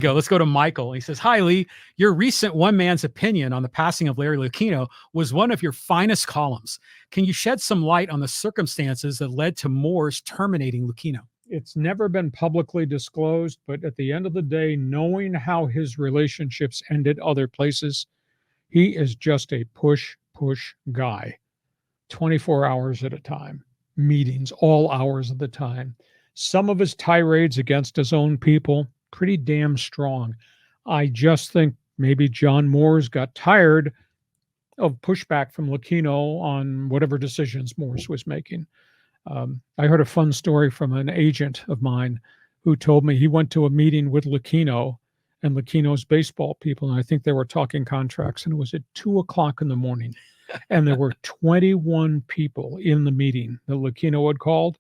Go. Let's go to Michael. He says, "Hi, Lee. Your recent one man's opinion on the passing of Larry Lucchino was one of your finest columns. Can you shed some light on the circumstances that led to Moore's terminating Lucchino?" It's never been publicly disclosed, but at the end of the day, knowing how his relationships ended other places, he is just a push guy, 24 hours at a time, meetings, all hours of the time. Some of his tirades against his own people, pretty damn strong. I just think maybe John Moores got tired of pushback from Lucchino on whatever decisions Moores was making. I heard a fun story from an agent of mine who told me he went to a meeting with Lucchino and Lucchino's baseball people, and I think they were talking contracts, and it was at 2:00 in the morning, and there were 21 people in the meeting that Lucchino had called,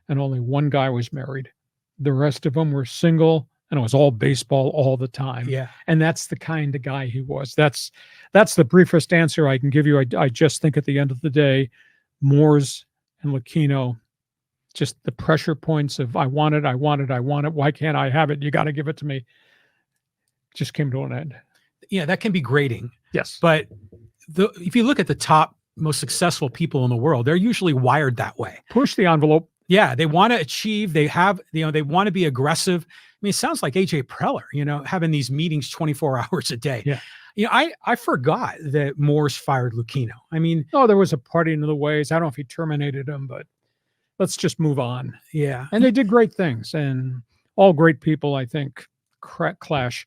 and only one guy was married. The rest of them were single, and it was all baseball all the time. Yeah. And that's the kind of guy he was. That's the briefest answer I can give you. I just think at the end of the day, Moores and Lucchino, just the pressure points of I want it. Why can't I have it? You got to give it to me. Just came to an end. Yeah, that can be grating. Yes. But if you look at the top most successful people in the world, they're usually wired that way. Push the envelope. Yeah, they want to achieve. They have, they want to be aggressive. I mean, it sounds like AJ Preller, having these meetings 24 hours a day. Yeah. I forgot that Moore's fired Lucchino. I mean, there was a parting of the ways. I don't know if he terminated him, but let's just move on. Yeah. And they did great things, and all great people, I think, clash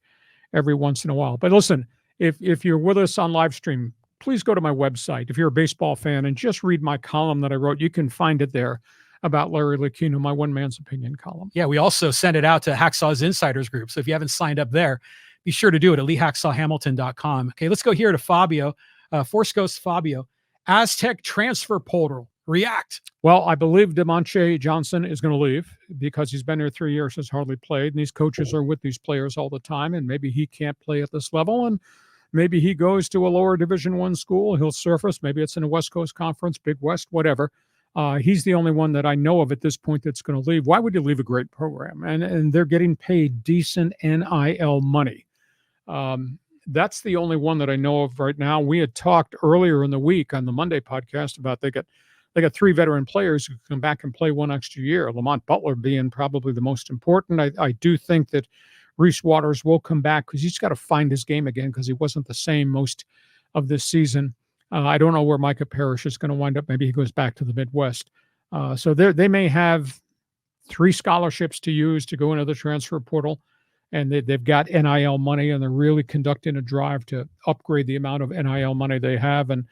every once in a while. But listen, if you're with us on live stream, please go to my website. If you're a baseball fan, and just read my column that I wrote, you can find it there about Larry Lucchino, my one man's opinion column. Yeah, we also send it out to Hacksaw's Insiders Group. So if you haven't signed up there, be sure to do it at LeeHacksawHamilton.com. Okay, let's go here to Fabio, Force Ghost Fabio. Aztec transfer portal. React. Well, I believe DeMonche Johnson is going to leave because he's been here 3 years, has hardly played, and these coaches are with these players all the time, and maybe he can't play at this level, and maybe he goes to a lower Division I school. He'll surface. Maybe it's in a West Coast Conference, Big West, whatever. He's the only one that I know of at this point that's going to leave. Why would you leave a great program? And they're getting paid decent NIL money. That's the only one that I know of right now. We had talked earlier in the week on the Monday podcast about they got 3 veteran players who come back and play one extra year, Lamont Butler being probably the most important. I do think that Reese Waters will come back because he's got to find his game again because he wasn't the same most of this season. I don't know where Micah Parrish is going to wind up. Maybe he goes back to the Midwest. So they may have 3 scholarships to use to go into the transfer portal, and they've got NIL money, and they're really conducting a drive to upgrade the amount of NIL money they have. And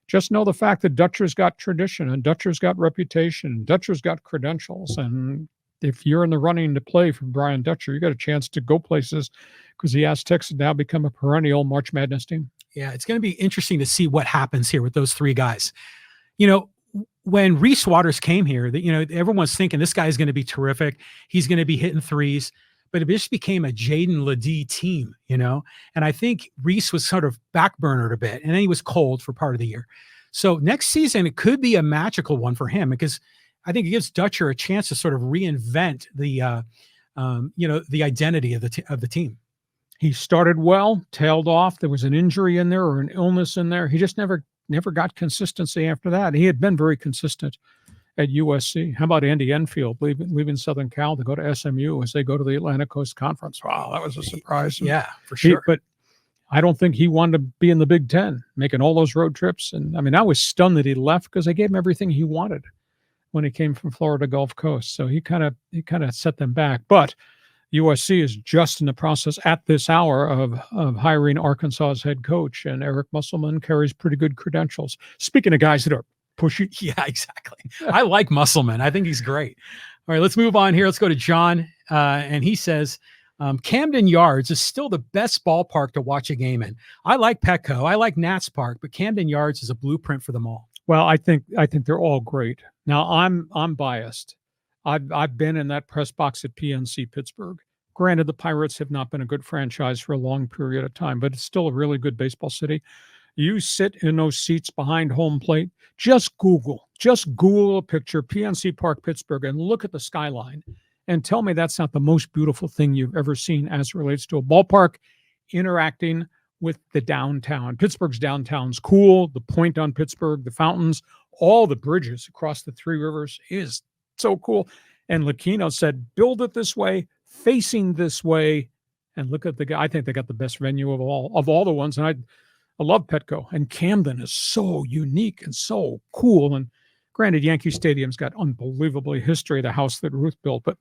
just know the fact that Dutcher's got tradition, and Dutcher's got reputation, and Dutcher's got credentials. And if you're in the running to play for Brian Dutcher, you got a chance to go places because the Aztecs have now become a perennial March Madness team. Yeah, it's going to be interesting to see what happens here with those 3 guys. When Reese Waters came here, everyone's thinking this guy is going to be terrific. He's going to be hitting threes, but it just became a Jaden Ledee team, and I think Reese was sort of backburnered a bit, and then he was cold for part of the year. So next season, it could be a magical one for him because I think it gives Dutcher a chance to sort of reinvent the identity of the team. He started well, tailed off. There was an injury in there or an illness in there. He just never got consistency after that. He had been very consistent at USC. How about Andy Enfield leaving Southern Cal to go to SMU as they go to the Atlantic Coast Conference? Wow, that was a surprise. Yeah, for sure. But I don't think he wanted to be in the Big Ten, making all those road trips. And I mean, I was stunned that he left because they gave him everything he wanted when he came from Florida Gulf Coast. So he kind of set them back. But USC is just in the process at this hour of hiring Arkansas's head coach, and Eric Musselman carries pretty good credentials. Speaking of guys that are pushy. Yeah, exactly. I like Musselman. I think he's great. All right, let's move on here. Let's go to John. And he says, Camden Yards is still the best ballpark to watch a game in. I like Petco. I like Nats Park, but Camden Yards is a blueprint for them all. Well, I think they're all great. Now, I'm biased. I've been in that press box at PNC Pittsburgh. Granted, the Pirates have not been a good franchise for a long period of time, but it's still a really good baseball city. You sit in those seats behind home plate, just Google a picture, PNC Park, Pittsburgh, and look at the skyline and tell me that's not the most beautiful thing you've ever seen as it relates to a ballpark interacting with the downtown. Pittsburgh's downtown's cool. The point on Pittsburgh, the fountains, all the bridges across the three rivers is so cool. And Lucchino said, build it this way, facing this way. And look at the guy. I think they got the best venue of all the ones. And I love Petco. And Camden is so unique and so cool. And granted, Yankee Stadium's got unbelievably history, the house that Ruth built. But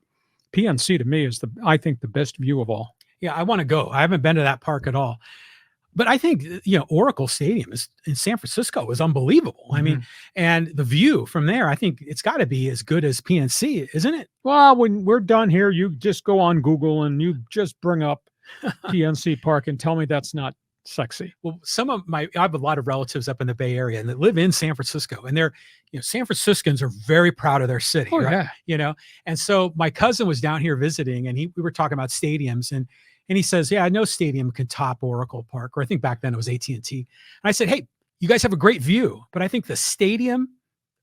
PNC to me is I think the best view of all. Yeah, I want to go. I haven't been to that park at all. But I think, Oracle Stadium in San Francisco is unbelievable. I mean, and the view from there, I think it's got to be as good as PNC, isn't it? Well, when we're done here, you just go on Google and you just bring up PNC Park and tell me that's not sexy. Well, I have a lot of relatives up in the Bay Area and that live in San Francisco, and they're, San Franciscans are very proud of their city. Oh, right? yeah. And so my cousin was down here visiting, and we were talking about stadiums, and he says, yeah, no stadium can top Oracle Park, or I think back then it was AT&T. And I said, hey, you guys have a great view, but I think the stadium,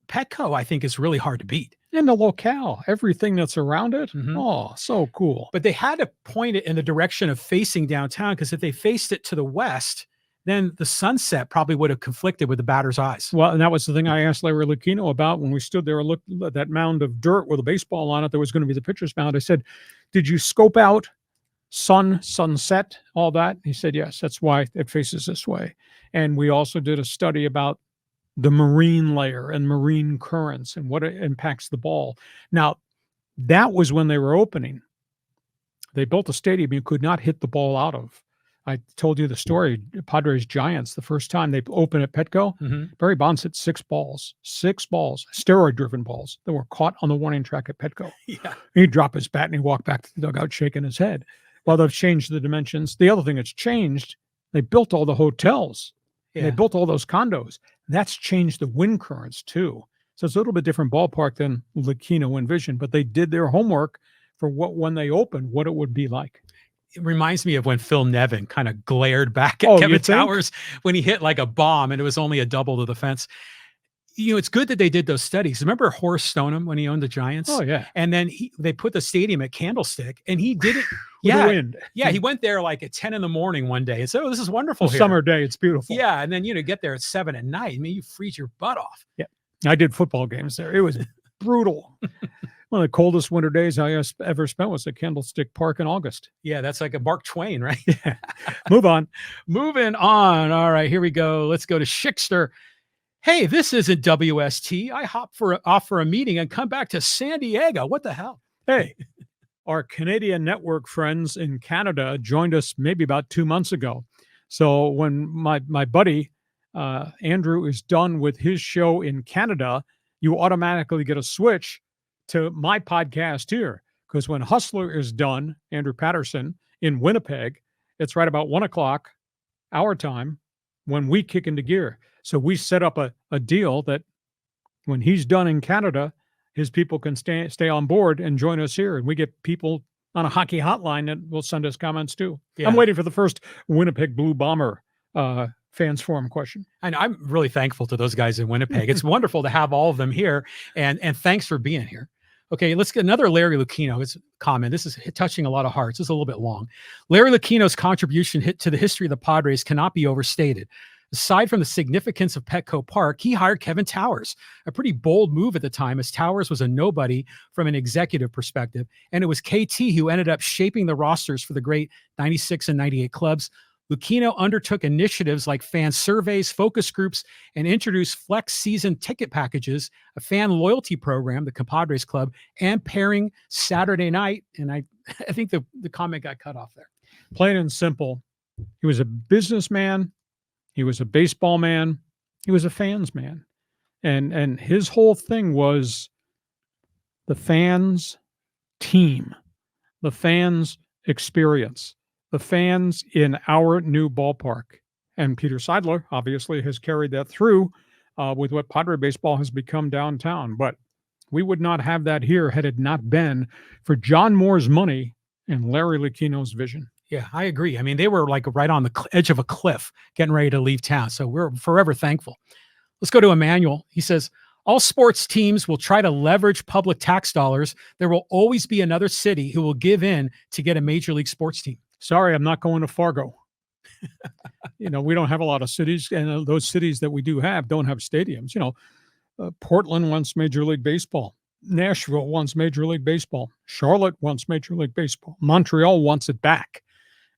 Petco, I think is really hard to beat. And the locale, everything that's around it. Oh, so cool. But they had to point it in the direction of facing downtown, because if they faced it to the west, then the sunset probably would have conflicted with the batter's eyes. Well, and that was the thing I asked Larry Lucchino about when we stood there and looked at that mound of dirt with a baseball on it that was going to be the pitcher's mound. I said, did you scope out sunset, all that? He said, yes, that's why it faces this way. And we also did a study about the marine layer and marine currents and what it impacts the ball. Now, that was when they were opening. They built a stadium you could not hit the ball out of. I told you the story, Padres Giants, the first time they opened at Petco, Barry Bonds hit 6 balls, steroid-driven balls that were caught on the warning track at Petco. Yeah. He'd drop his bat and he'd walk back to the dugout shaking his head. Well, they've changed the dimensions. The other thing that's changed, they built all the hotels. Yeah. They built all those condos. That's changed the wind currents too. So it's a little bit different ballpark than Lucchino envisioned, but they did their homework for when they opened, what it would be like. It reminds me of when Phil Nevin kind of glared back at Kevin Towers when he hit like a bomb and it was only a double to the fence. It's good that they did those studies. Remember Horace Stoneham when he owned the Giants? Oh, yeah. And then they put the stadium at Candlestick, and he did it. The wind. Yeah, he went there like at 10 in the morning one day and said, oh, this is wonderful here. Summer day, it's beautiful. Yeah, and then, get there at 7 at night. I mean, you freeze your butt off. Yeah, I did football games there. It was brutal. One of the coldest winter days I ever spent was at Candlestick Park in August. Yeah, that's like a Mark Twain, right? Yeah. Move on. Moving on. All right, here we go. Let's go to Schickster. Hey, this isn't WST. I off for a meeting and come back to San Diego. What the hell? Hey, our Canadian network friends in Canada joined us maybe about 2 months ago. So when my buddy Andrew is done with his show in Canada, you automatically get a switch to my podcast here. Because when Hustler is done, Andrew Patterson, in Winnipeg, it's right about 1 o'clock our time when we kick into gear. So we set up a deal that when he's done in Canada, his people can stay on board and join us here. And we get people on a hockey hotline that will send us comments too. Yeah. I'm waiting for the first Winnipeg Blue Bomber fans forum question. And I'm really thankful to those guys in Winnipeg. It's wonderful to have all of them here. And thanks for being here. Okay, let's get another Larry Lucchino comment. This is touching a lot of hearts. This is a little bit long. Larry Lucchino's contribution to the history of the Padres cannot be overstated. Aside from the significance of Petco Park, he hired Kevin Towers, a pretty bold move at the time, as Towers was a nobody from an executive perspective. And it was KT who ended up shaping the rosters for the great 96 and 98 clubs. Lucchino undertook initiatives like fan surveys, focus groups, and introduced flex season ticket packages, a fan loyalty program, the Compadres Club, and pairing Saturday night. And I think the comment got cut off there. Plain and simple. He was a businessman. He was a baseball man. He was a fans man. And his whole thing was the fans team, the fans experience, the fans in our new ballpark. And Peter Seidler obviously has carried that through with what Padre baseball has become downtown. But we would not have that here had it not been for John Moore's money and Larry Lucchino's vision. Yeah, I agree. I mean, they were like right on the edge of a cliff getting ready to leave town. So we're forever thankful. Let's go to Emmanuel. He says, All sports teams will try to leverage public tax dollars. There will always be another city who will give in to get a major league sports team. Sorry, I'm not going to Fargo. We don't have a lot of cities, and those cities that we do have don't have stadiums. Portland wants Major League Baseball. Nashville wants Major League Baseball. Charlotte wants Major League Baseball. Montreal wants it back.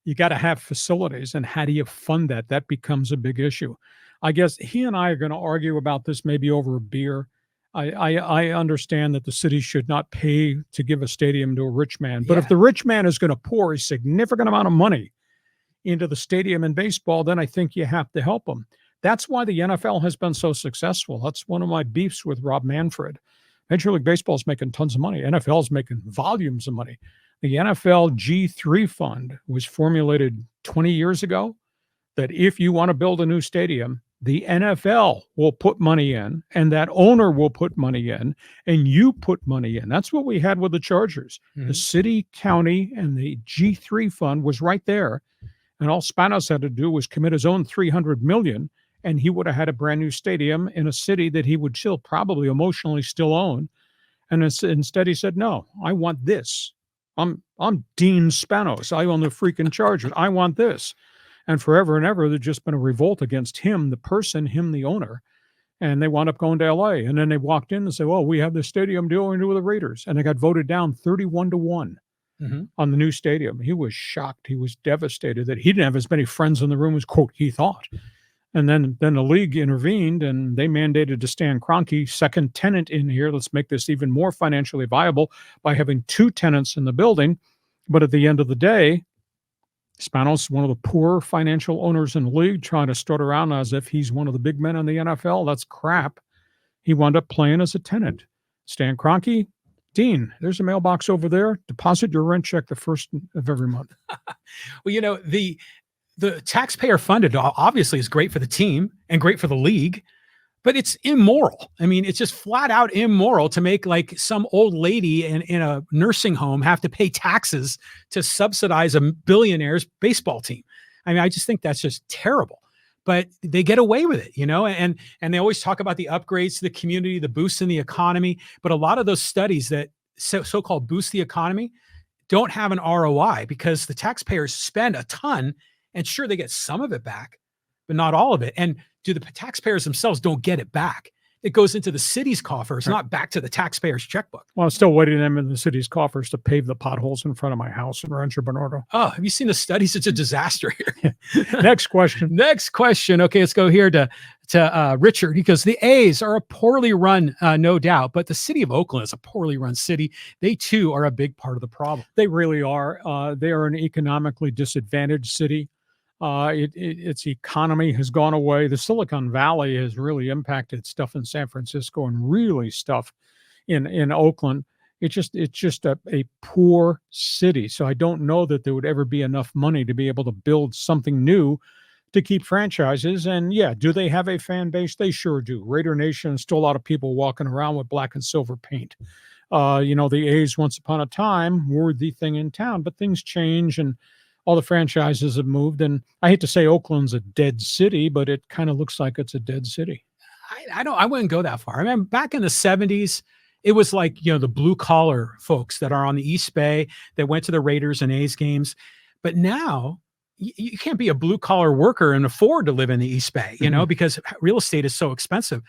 You got to have facilities, and how do you fund that? That becomes a big issue. I guess he and I are going to argue about this maybe over a beer. I understand that the city should not pay to give a stadium to a rich man, but if the rich man is going to pour a significant amount of money into the stadium in baseball, then I think you have to help them. That's why the NFL has been so successful. That's one of my beefs with Rob Manfred. Major League Baseball is making tons of money. NFL is making volumes of money. The NFL G3 fund was formulated 20 years ago that if you want to build a new stadium, the NFL will put money in, and that owner will put money in, and you put money in. That's what we had with the Chargers. The city, county, and the G3 fund was right there. And all Spanos had to do was commit his own $300 million, and he would have had a brand new stadium in a city that he would still probably emotionally still own. And instead he said, no, I want this. I'm Dean Spanos. I own the freaking Chargers. I want this. And forever and ever, there's just been a revolt against him, the person, him, the owner. And they wound up going to LA. And then they walked in and said, well, we have this stadium deal with the Raiders. And they got voted down 31-1 on the new stadium. He was shocked. He was devastated that he didn't have as many friends in the room as, quote, he thought. And then the league intervened, and they mandated to Stan Kroenke, second tenant in here. Let's make this even more financially viable by having two tenants in the building. But at the end of the day, Spanos, one of the poor financial owners in the league, trying to strut around as if he's one of the big men in the NFL. That's crap. He wound up playing as a tenant. Stan Kroenke, Dean, there's a mailbox over there. Deposit your rent check the first of every month. Well, the taxpayer funded obviously is great for the team and great for the league, but it's immoral. I mean, it's just flat out immoral to make like some old lady in a nursing home have to pay taxes to subsidize a billionaire's baseball team. I mean, I just think that's just terrible, but they get away with it, and they always talk about the upgrades to the community, the boosts in the economy. But a lot of those studies that so-called boost the economy don't have an ROI because the taxpayers spend a ton, and sure, they get some of it back, but not all of it. And the taxpayers themselves don't get it back. It goes into the city's coffers, not back to the taxpayer's checkbook. Well, I'm still waiting them in the city's coffers to pave the potholes in front of my house in Rancho Bernardo. Oh, have you seen the studies? It's a disaster here. Next question. Okay, let's go here to Richard. He goes, the A's are a poorly run, no doubt, but the city of Oakland is a poorly run city. They too are a big part of the problem. They really are. They are an economically disadvantaged city. Its economy has gone away. The Silicon Valley has really impacted stuff in San Francisco and really stuff in Oakland. It's just a poor city. So I don't know that there would ever be enough money to be able to build something new to keep franchises. And yeah, do they have a fan base? They sure do. Raider Nation, still a lot of people walking around with black and silver paint. The A's once upon a time were the thing in town, but things change and all the franchises have moved. And I hate to say Oakland's a dead city, but it kind of looks like it's a dead city. I wouldn't go that far. I mean, back in the 70s, it was like, the blue collar folks that are on the East Bay that went to the Raiders and A's games. But now you can't be a blue collar worker and afford to live in the East Bay, because real estate is so expensive.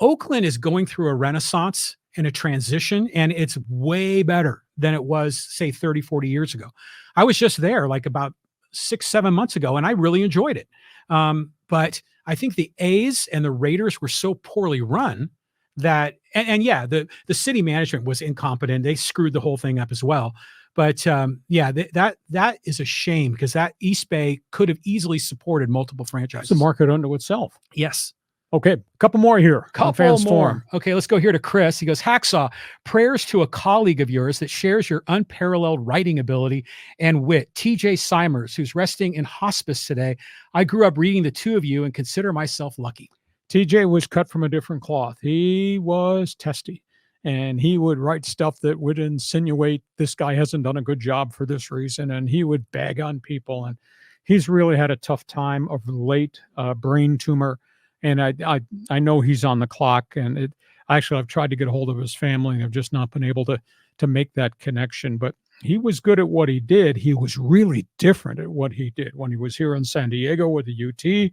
Oakland is going through a renaissance and a transition, and it's way better than it was, say, 30, 40 years ago. I was just there like about 6-7 months ago, and I really enjoyed it. But I think the A's and the Raiders were so poorly run that, the city management was incompetent. They screwed the whole thing up as well. But that is a shame because that East Bay could have easily supported multiple franchises. It's a market unto itself. Yes. Okay, a couple more here. Couple more. Okay, let's go here to Chris. He goes, Hacksaw, prayers to a colleague of yours that shares your unparalleled writing ability and wit, TJ Simers, who's resting in hospice today. I grew up reading the two of you and consider myself lucky. TJ was cut from a different cloth. He was testy, and he would write stuff that would insinuate this guy hasn't done a good job for this reason, and he would bag on people. And he's really had a tough time of late, brain tumor. And I know he's on the clock, and I've tried to get a hold of his family, and I've just not been able to make that connection. But he was good at what he did. He was really different at what he did when he was here in San Diego with the UT.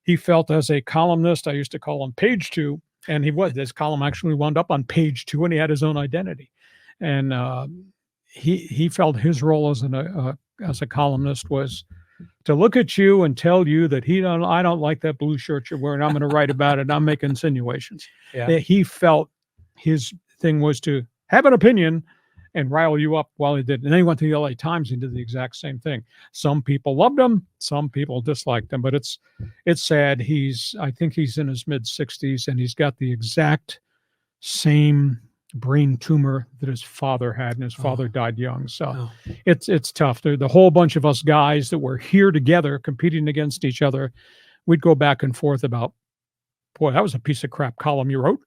He felt as a columnist, I used to call him Page Two, and his column actually wound up on Page Two, and he had his own identity. And he felt his role as a columnist was to look at you and tell you that I don't like that blue shirt you're wearing. I'm going to write about it. I'm making insinuations. Yeah. That he felt his thing was to have an opinion and rile you up while he did. And then he went to the LA Times and did the exact same thing. Some people loved him, some people disliked him, but it's sad. I think he's in his mid-60s, and he's got the exact same brain tumor that his father had, and his father died young. So it's tough. The whole bunch of us guys that were here together competing against each other, we'd go back and forth about, boy, that was a piece of crap column you wrote.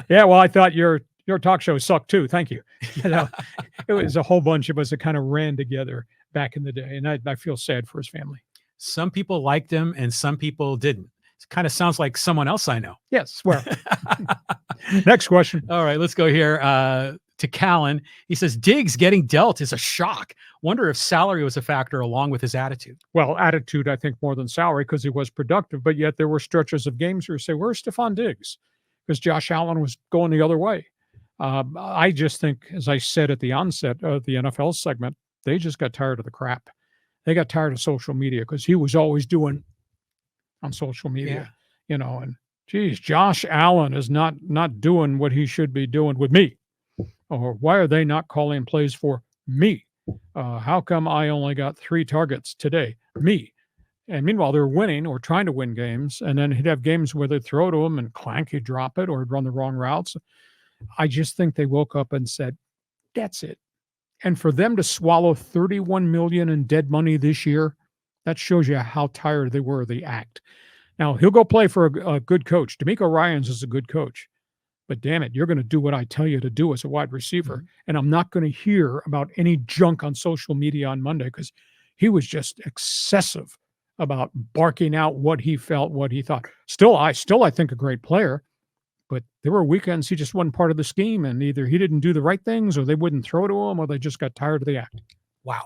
Yeah, well, I thought your talk show sucked too. Thank you. It was a whole bunch of us that kind of ran together back in the day, and I feel sad for his family. Some people liked him and some people didn't. It kind of sounds like someone else I know. Yes. Well, next question. All right, let's go here to Callan. He says, Diggs getting dealt is a shock. Wonder if salary was a factor along with his attitude. Well, attitude, I think, more than salary, because he was productive, but yet there were stretches of games where you say, where's Stephon Diggs? Because Josh Allen was going the other way. I just think, as I said at the onset of the NFL segment, they just got tired of the crap. They got tired of social media, because he was always doing on social media, and geez, Josh Allen is not doing what he should be doing with me. Or why are they not calling plays for me? How come I only got 3 targets today? Me. And meanwhile, they're winning or trying to win games. And then he'd have games where they'd throw to him and clank, he'd drop it, or he'd run the wrong routes. I just think they woke up and said, that's it. And for them to swallow $31 million in dead money this year, that shows you how tired they were of the act. Now, he'll go play for a good coach. DeMeco Ryans is a good coach. But damn it, you're going to do what I tell you to do as a wide receiver. And I'm not going to hear about any junk on social media on Monday, because he was just excessive about barking out what he felt, what he thought. Still, I think a great player. But there were weekends he just wasn't part of the scheme, and either he didn't do the right things, or they wouldn't throw to him, or they just got tired of the act. Wow.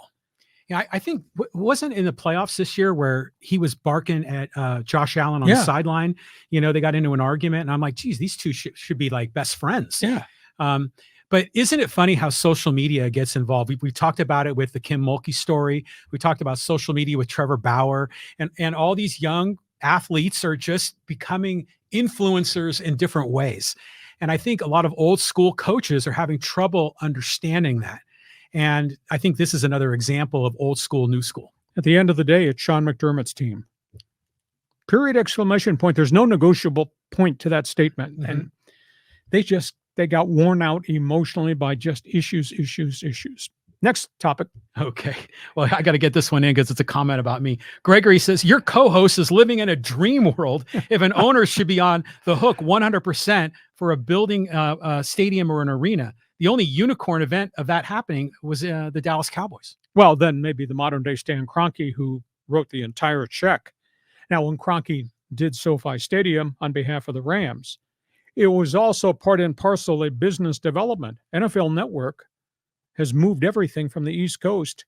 Yeah, I think wasn't in the playoffs this year where he was barking at Josh Allen on the sideline. They got into an argument, and I'm like, geez, these two should be like best friends. Yeah. But isn't it funny how social media gets involved? We talked about it with the Kim Mulkey story. We talked about social media with Trevor Bauer, and all these young athletes are just becoming influencers in different ways. And I think a lot of old school coaches are having trouble understanding that. And I think this is another example of old school, new school. At the end of the day, it's Sean McDermott's team. Period, exclamation point. There's no negotiable point to that statement. Mm-hmm. And they got worn out emotionally by just issues. Next topic. Okay. Well, I got to get this one in because it's a comment about me. Gregory says, your co-host is living in a dream world if an owner should be on the hook 100% for a building, stadium or an arena. The only unicorn event of that happening was the Dallas Cowboys. Well, then maybe the modern day Stan Kroenke, who wrote the entire check. Now, when Kroenke did SoFi Stadium on behalf of the Rams, it was also part and parcel a business development. NFL Network has moved everything from the East Coast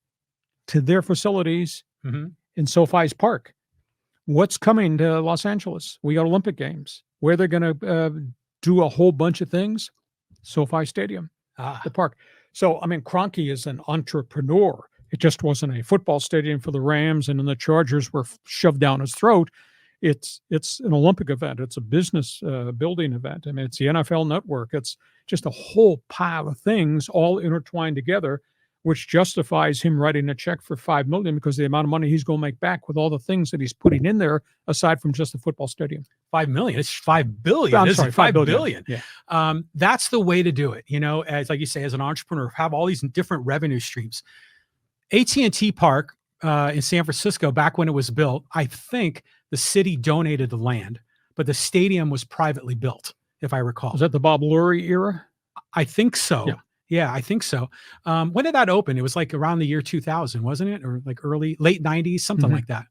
to their facilities in SoFi's Park. What's coming to Los Angeles? We got Olympic Games. Where they're going to do a whole bunch of things? SoFi Stadium, the park. So, I mean, Kroenke is an entrepreneur. It just wasn't a football stadium for the Rams, and then the Chargers were shoved down his throat. It's an Olympic event. It's a business building event. I mean, it's the NFL Network. It's just a whole pile of things all intertwined together, which justifies him writing a check for $5 million, because the amount of money he's going to make back with all the things that he's putting in there, aside from just the football stadium. $5 million. It's $5 billion. I'm sorry, $5 billion. Yeah. That's the way to do it. As like you say, as an entrepreneur, have all these different revenue streams. AT&T Park in San Francisco, back when it was built, I think the city donated the land, but the stadium was privately built, if I recall. Was that the Bob Lurie era? I think so. Yeah, I think so. When did that open? It was like around the year 2000, wasn't it? Or like late 90s, something like that.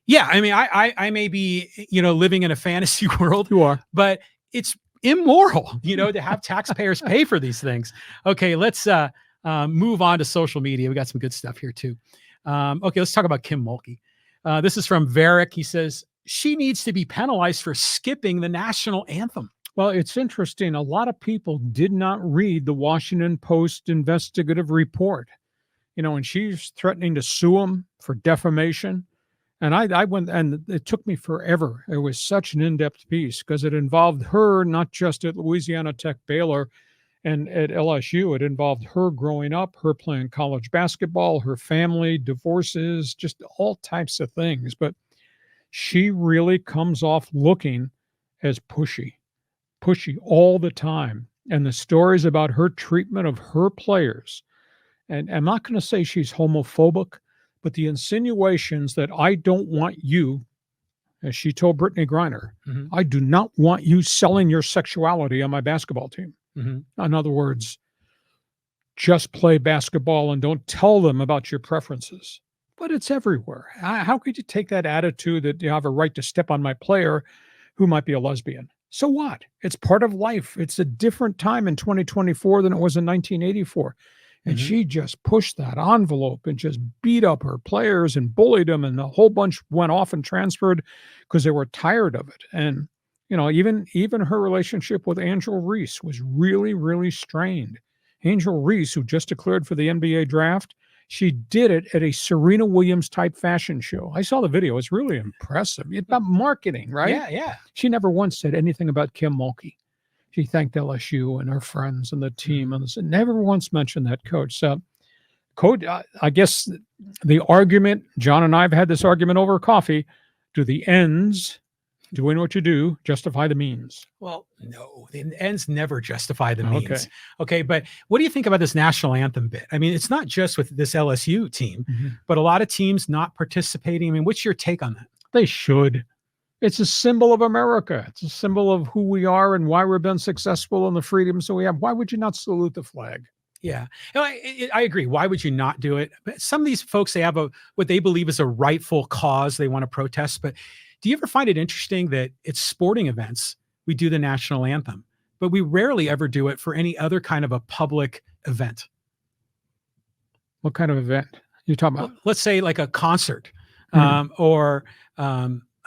Yeah, I mean, I may be, living in a fantasy world. You are. But it's immoral, to have taxpayers pay for these things. Okay, let's move on to social media. We got some good stuff here too. Okay, let's talk about Kim Mulkey. This is from Varick. He says, she needs to be penalized for skipping the national anthem. Well, it's interesting. A lot of people did not read the Washington Post investigative report, and she's threatening to sue him for defamation. And I went, and it took me forever. It was such an in-depth piece because it involved her, not just at Louisiana Tech, Baylor, and at LSU. It involved her growing up, her playing college basketball, her family, divorces, just all types of things. But she really comes off looking as pushy all the time. And the stories about her treatment of her players, and I'm not going to say she's homophobic, but the insinuations that I don't want you, as she told Brittany Griner, I do not want you selling your sexuality on my basketball team. In other words, just play basketball and don't tell them about your preferences. But it's everywhere. How could you take that attitude that you have a right to step on my player who might be a lesbian? So what? It's part of life. It's a different time in 2024 than it was in 1984. And she just pushed that envelope and just beat up her players and bullied them. And a whole bunch went off and transferred because they were tired of it. And, even her relationship with Angel Reese was really, really strained. Angel Reese, who just declared for the NBA draft, she did it at a Serena Williams type fashion show. I saw the video. It's really impressive. It's about marketing, right? Yeah. She never once said anything about Kim Mulkey. She thanked LSU and her friends and the team, and never once mentioned that coach. So, Coach, I guess the argument, John and I have had this argument over coffee. Do the ends, doing what you do, justify the means? Well, no, the ends never justify the means. Okay, but what do you think about this national anthem bit? I mean, it's not just with this LSU team, but a lot of teams not participating. I mean, what's your take on that? They should. It's a symbol of America. It's a symbol of who we are and why we've been successful and the freedoms that we have. Why would you not salute the flag? Yeah, I agree. Why would you not do it? But some of these folks, they have what they believe is a rightful cause they want to protest. But do you ever find it interesting that it's sporting events, we do the national anthem, but we rarely ever do it for any other kind of a public event? What kind of event you talking about? Well, let's say like a concert, or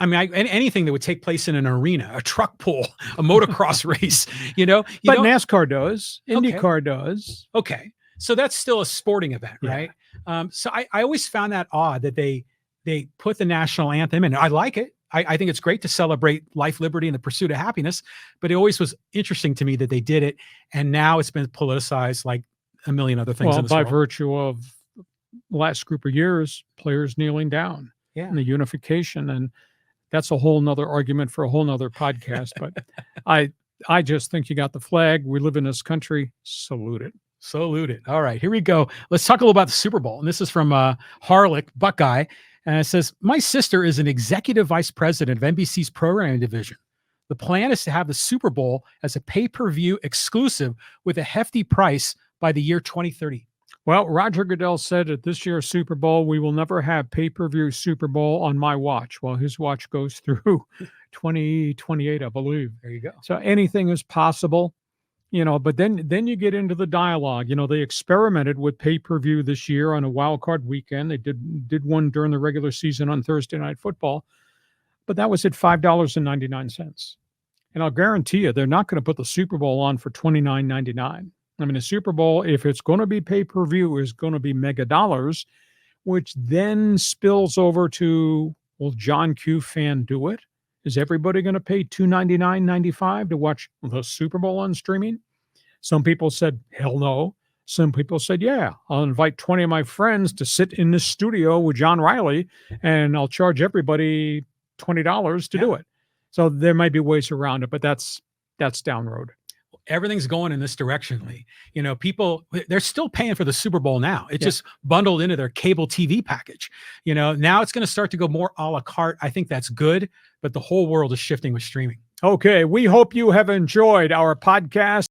anything that would take place in an arena, a truck pull, a motocross race, But NASCAR does, IndyCar does. Okay. So that's still a sporting event, right? So I always found that odd that they put the national anthem in. I like it. I think it's great to celebrate life, liberty, and the pursuit of happiness, but it always was interesting to me that they did it. And now it's been politicized like a million other things. Well, in this by world. virtue of the last group of years, players kneeling down and the unification. And that's a whole nother argument for a whole nother podcast. But I just think you got the flag. We live in this country. Salute it. Salute it. All right, here we go. Let's talk a little about the Super Bowl. And this is from Harlick, Buckeye. And it says, my sister is an executive vice president of NBC's programming division. The plan is to have the Super Bowl as a pay-per-view exclusive with a hefty price by the year 2030. Well, Roger Goodell said at this year's Super Bowl, we will never have pay-per-view Super Bowl on my watch. Well, his watch goes through 2028, I believe. There you go. So anything is possible, but then you get into the dialogue. They experimented with pay-per-view this year on a wild card weekend. They did one during the regular season on Thursday Night Football, but that was at $5.99. And I'll guarantee you, they're not going to put the Super Bowl on for $29.99. I mean, the Super Bowl, if it's going to be pay-per-view, is going to be mega dollars, which then spills over to, will John Q fan do it? Is everybody going to pay $299.95 to watch the Super Bowl on streaming? Some people said, hell no. Some people said, yeah, I'll invite 20 of my friends to sit in the studio with John Riley, and I'll charge everybody $20 to do it. So there might be ways around it, but that's down road. Everything's going in this direction, Lee. People, they're still paying for the Super Bowl now. It's just bundled into their cable TV package. Now it's going to start to go more a la carte. I think that's good, but the whole world is shifting with streaming. Okay, we hope you have enjoyed our podcast.